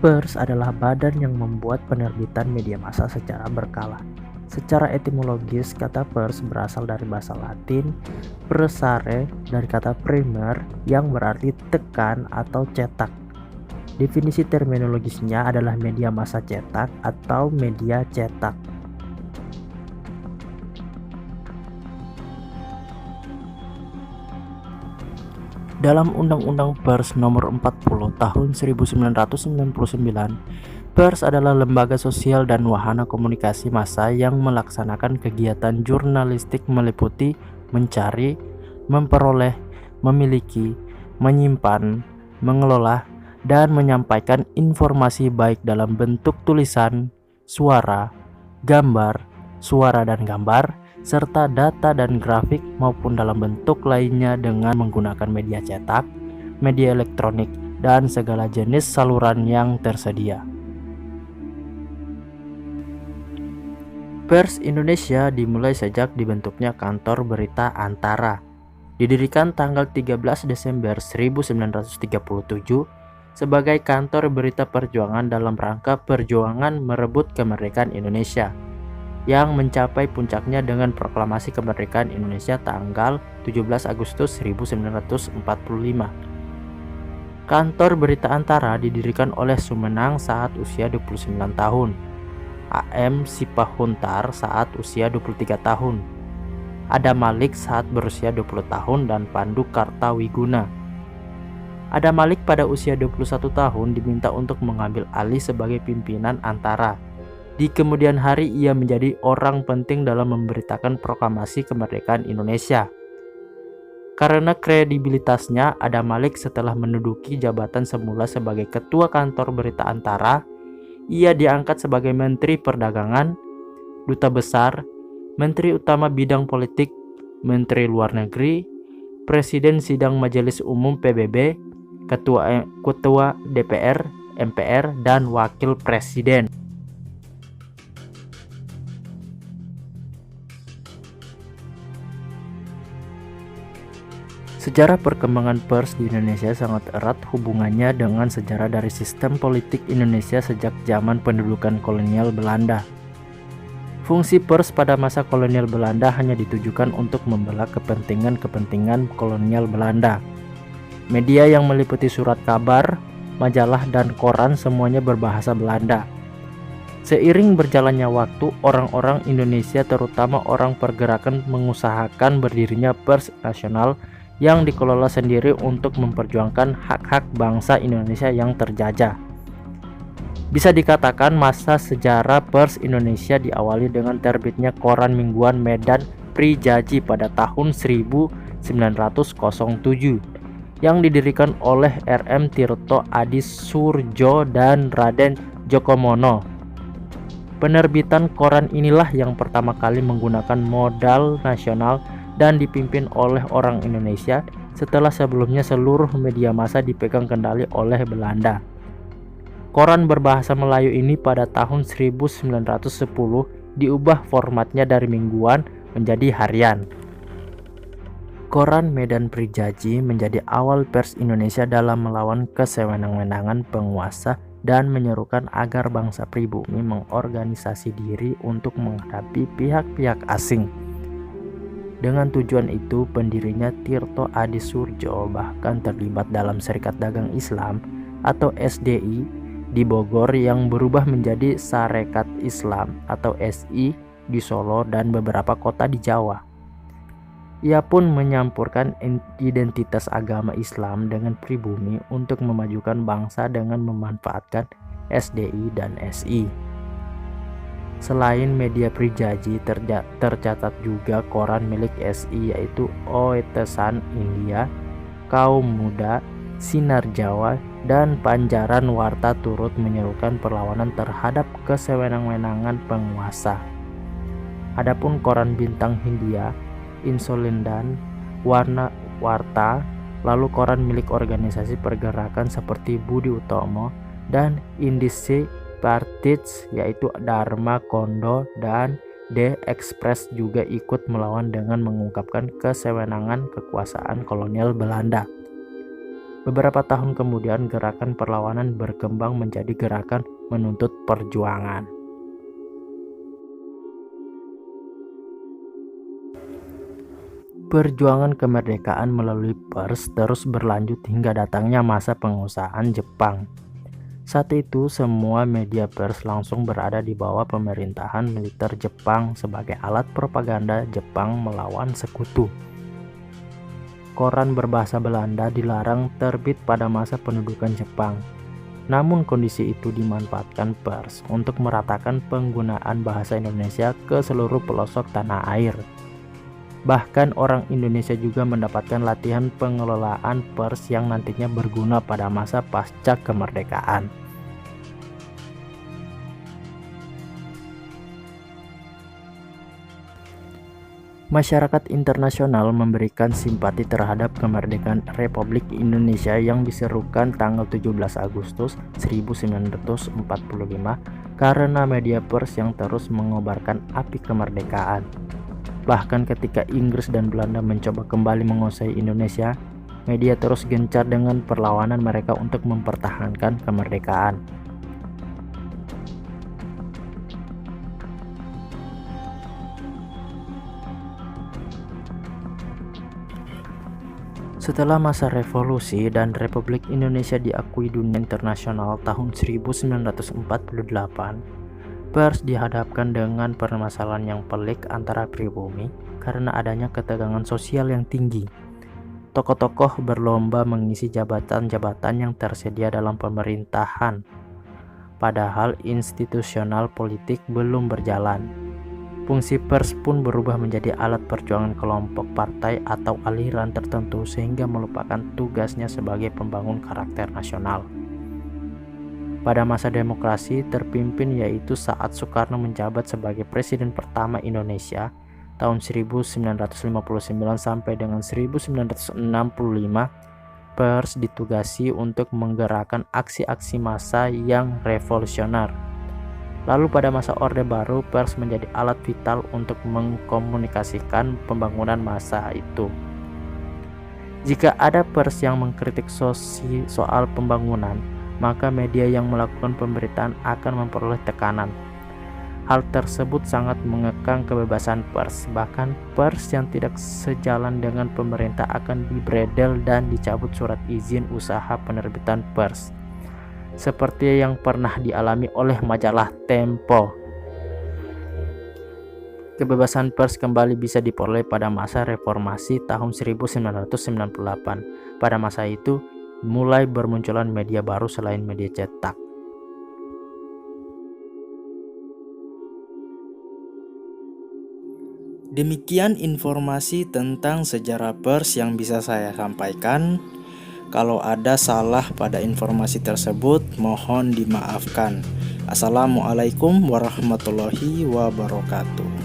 Pers adalah badan yang membuat penerbitan media massa secara berkala. Secara etimologis, kata pers berasal dari bahasa Latin "pressare" dari kata primer yang berarti tekan atau cetak. Definisi terminologisnya adalah media massa cetak atau media cetak. Dalam Undang-Undang Pers Nomor 40 Tahun 1999, pers adalah lembaga sosial dan wahana komunikasi massa yang melaksanakan kegiatan jurnalistik meliputi mencari, memperoleh, memiliki, menyimpan, mengelola, dan menyampaikan informasi baik dalam bentuk tulisan, suara, gambar, suara dan gambar, serta data dan grafik maupun dalam bentuk lainnya dengan menggunakan media cetak, media elektronik, dan segala jenis saluran yang tersedia. Pers Indonesia dimulai sejak dibentuknya Kantor Berita Antara. Didirikan tanggal 13 Desember 1937 sebagai kantor berita perjuangan dalam rangka perjuangan merebut kemerdekaan Indonesia, yang mencapai puncaknya dengan proklamasi kemerdekaan Indonesia tanggal 17 Agustus 1945. Kantor Berita Antara didirikan oleh Sumenang saat usia 29 tahun, A.M. Sipahuntar saat usia 23 tahun, Adam Malik saat berusia 20 tahun, dan Pandu Kartawiguna. Adam Malik pada usia 21 tahun diminta untuk mengambil alih sebagai pimpinan Antara. Di kemudian hari ia menjadi orang penting dalam memberitakan proklamasi kemerdekaan Indonesia. Karena kredibilitasnya, Adam Malik setelah menduduki jabatan semula sebagai Ketua Kantor Berita Antara, ia diangkat sebagai Menteri Perdagangan, Duta Besar, Menteri Utama Bidang Politik, Menteri Luar Negeri, Presiden Sidang Majelis Umum PBB, Ketua DPR, MPR, dan Wakil Presiden. Sejarah perkembangan pers di Indonesia sangat erat hubungannya dengan sejarah dari sistem politik Indonesia sejak zaman pendudukan kolonial Belanda. Fungsi pers pada masa kolonial Belanda hanya ditujukan untuk membela kepentingan-kepentingan kolonial Belanda. Media yang meliputi surat kabar, majalah, dan koran semuanya berbahasa Belanda. Seiring berjalannya waktu, orang-orang Indonesia terutama orang pergerakan mengusahakan berdirinya pers nasional yang dikelola sendiri untuk memperjuangkan hak-hak bangsa Indonesia yang terjajah. Bisa dikatakan masa sejarah pers Indonesia diawali dengan terbitnya koran mingguan Medan Prijaji pada tahun 1907 yang didirikan oleh R.M. Tirto Adi Surjo dan Raden Djokomono. Penerbitan koran inilah yang pertama kali menggunakan modal nasional dan dipimpin oleh orang Indonesia setelah sebelumnya seluruh media massa dipegang kendali oleh Belanda. Koran berbahasa Melayu ini pada tahun 1910 diubah formatnya dari mingguan menjadi harian. Koran Medan Prijaji menjadi awal pers Indonesia dalam melawan kesewenang-wenangan penguasa dan menyerukan agar bangsa pribumi mengorganisasi diri untuk menghadapi pihak-pihak asing. Dengan tujuan itu, pendirinya Tirto Adi Surjo bahkan terlibat dalam Serikat Dagang Islam atau SDI di Bogor yang berubah menjadi Sarekat Islam atau SI di Solo dan beberapa kota di Jawa. Ia pun menyampurkan identitas agama Islam dengan pribumi untuk memajukan bangsa dengan memanfaatkan SDI dan SI. Selain media Prijaji, tercatat juga koran milik SI yaitu Oetesan India, Kaum Muda, Sinar Jawa, dan Panjaran Warta turut menyerukan perlawanan terhadap kesewenang-wenangan penguasa. Adapun koran Bintang Hindia, Insolindan, Warna Warta, lalu koran milik organisasi pergerakan seperti Budi Utomo dan Indisi Partits yaitu Dharma Kondo dan The Express juga ikut melawan dengan mengungkapkan kesewenangan kekuasaan kolonial Belanda. Beberapa tahun kemudian, gerakan perlawanan berkembang menjadi gerakan menuntut perjuangan. Perjuangan kemerdekaan melalui pers terus berlanjut hingga datangnya masa penguasaan Jepang. Saat itu, semua media pers langsung berada di bawah pemerintahan militer Jepang sebagai alat propaganda Jepang melawan sekutu. Koran berbahasa Belanda dilarang terbit pada masa pendudukan Jepang. Namun kondisi itu dimanfaatkan pers untuk meratakan penggunaan bahasa Indonesia ke seluruh pelosok tanah air. Bahkan orang Indonesia juga mendapatkan latihan pengelolaan pers yang nantinya berguna pada masa pasca kemerdekaan. Masyarakat internasional memberikan simpati terhadap kemerdekaan Republik Indonesia yang diserukan tanggal 17 Agustus 1945 karena media pers yang terus mengobarkan api kemerdekaan. Bahkan ketika Inggris dan Belanda mencoba kembali menguasai Indonesia, media terus gencar dengan perlawanan mereka untuk mempertahankan kemerdekaan. Setelah masa revolusi dan Republik Indonesia diakui dunia internasional tahun 1948, pers dihadapkan dengan permasalahan yang pelik antara pribumi karena adanya ketegangan sosial yang tinggi. Tokoh-tokoh berlomba mengisi jabatan-jabatan yang tersedia dalam pemerintahan, padahal institusional politik belum berjalan. Fungsi pers pun berubah menjadi alat perjuangan kelompok partai atau aliran tertentu sehingga melupakan tugasnya sebagai pembangun karakter nasional. Pada masa demokrasi terpimpin yaitu saat Soekarno menjabat sebagai Presiden pertama Indonesia tahun 1959 sampai dengan 1965, pers ditugasi untuk menggerakkan aksi-aksi massa yang revolusioner. Lalu pada masa Orde Baru, pers menjadi alat vital untuk mengkomunikasikan pembangunan massa itu. Jika ada pers yang mengkritik soal pembangunan, maka media yang melakukan pemberitaan akan memperoleh tekanan. Hal tersebut sangat mengekang kebebasan pers. Bahkan pers yang tidak sejalan dengan pemerintah akan dibredel dan dicabut surat izin usaha penerbitan pers, seperti yang pernah dialami oleh majalah Tempo. Kebebasan pers kembali bisa diperoleh pada masa reformasi tahun 1998. Pada masa itu mulai bermunculan media baru selain media cetak. Demikian informasi tentang sejarah pers yang bisa saya sampaikan. Kalau ada salah pada informasi tersebut, mohon dimaafkan. Assalamualaikum warahmatullahi wabarakatuh.